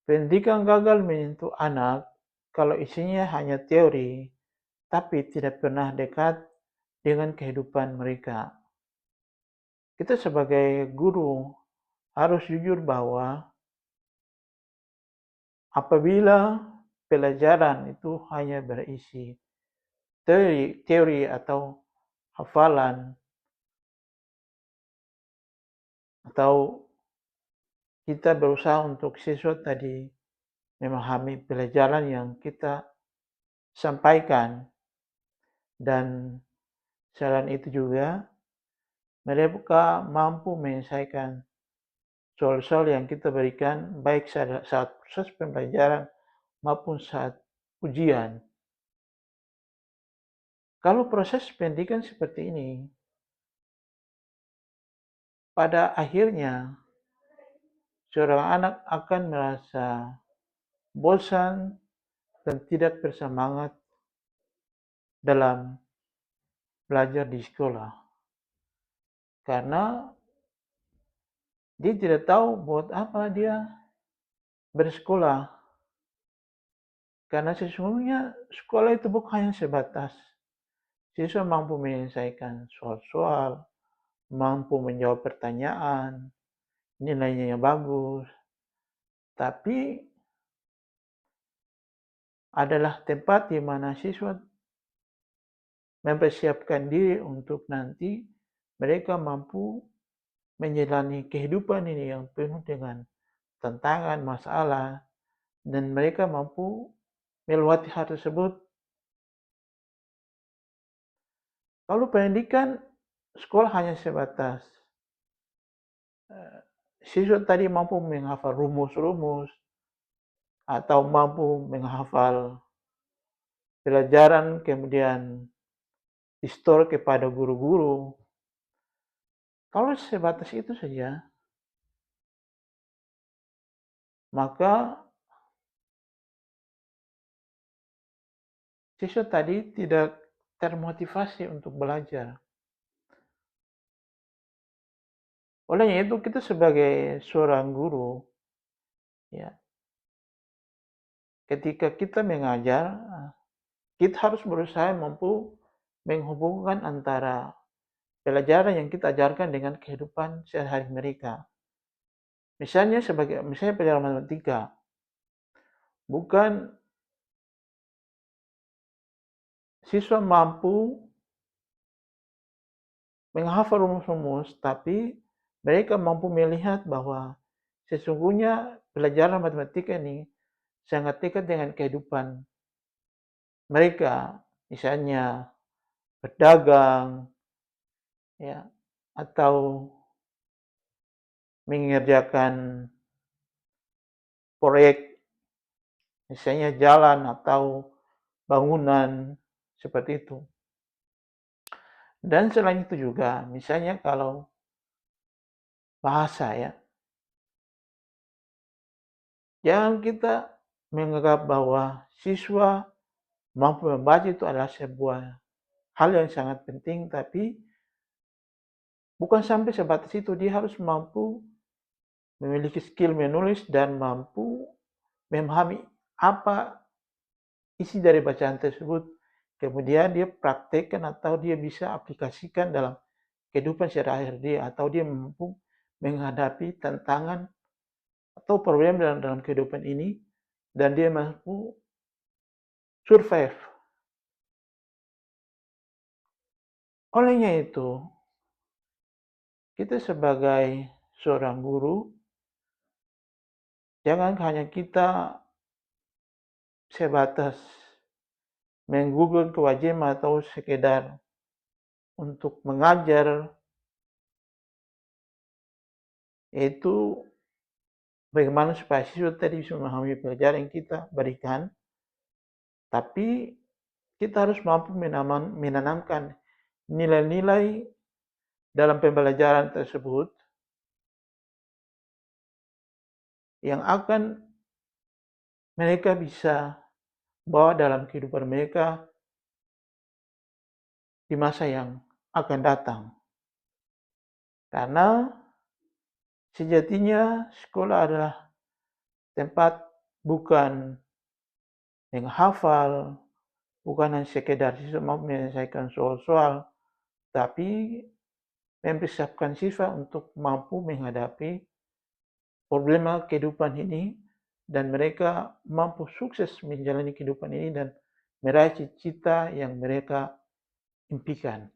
Pendidikan gagal menyentuh anak kalau isinya hanya teori, tapi tidak pernah dekat dengan kehidupan mereka. Kita sebagai guru harus jujur bahwa apabila pelajaran itu hanya berisi teori atau hafalan atau kita berusaha untuk siswa tadi memahami pelajaran yang kita sampaikan, dan selain itu juga mereka mampu menyelesaikan soal-soal yang kita berikan baik saat proses pembelajaran maupun saat ujian. Kalau proses pendidikan seperti ini, pada akhirnya seorang anak akan merasa bosan dan tidak bersemangat dalam belajar di sekolah. Karena dia tidak tahu buat apa dia bersekolah. Karena sesungguhnya sekolah itu bukan hanya sebatas siswa mampu menyelesaikan soal-soal, mampu menjawab pertanyaan, nilainya yang bagus, tapi adalah tempat di mana siswa mempersiapkan diri untuk nanti mereka mampu menjalani kehidupan ini yang penuh dengan tantangan, masalah, dan mereka mampu melewati hal tersebut. Kalau pendidikan sekolah hanya sebatas siswa tadi mampu menghafal rumus-rumus atau mampu menghafal pelajaran kemudian di-store kepada guru-guru. Kalau sebatas itu saja, maka siswa tadi tidak termotivasi untuk belajar. Olehnya itu kita sebagai seorang guru, ya, ketika kita mengajar, kita harus berusaha mampu menghubungkan antara pelajaran yang kita ajarkan dengan kehidupan sehari-hari mereka. Misalnya pelajaran matematika, bukan siswa mampu menghafal rumus-rumus, tapi mereka mampu melihat bahwa sesungguhnya pelajaran matematika ini sangat dekat dengan kehidupan mereka, misalnya berdagang, ya, atau mengerjakan proyek, misalnya jalan atau bangunan, seperti itu. Dan selain itu juga, misalnya kalau bahasa, ya, jangan kita menganggap bahwa siswa mampu membaca itu adalah sebuah hal yang sangat penting, tapi bukan sampai sebatas itu. Dia harus mampu memiliki skill menulis dan mampu memahami apa isi dari bacaan tersebut. Kemudian dia praktekkan atau dia bisa aplikasikan dalam kehidupan sehari-hari dia, atau dia mampu menghadapi tantangan atau problem dalam kehidupan ini, dan dia mampu survive. Olehnya itu, kita sebagai seorang guru, jangan hanya kita sebatas menggugurkan kewajiban atau sekedar untuk mengajar, yaitu bagaimana supaya siswa tadi bisa memahami pelajaran yang kita berikan, tapi kita harus mampu menanamkan nilai-nilai dalam pembelajaran tersebut yang akan mereka bisa bawa dalam kehidupan mereka di masa yang akan datang. Karena sejatinya sekolah adalah tempat bukan menghafal, bukan hanya sekedar siswa mampu menyelesaikan soal-soal, tapi mempersiapkan siswa untuk mampu menghadapi problema kehidupan ini dan mereka mampu sukses menjalani kehidupan ini dan meraih cita-cita yang mereka impikan.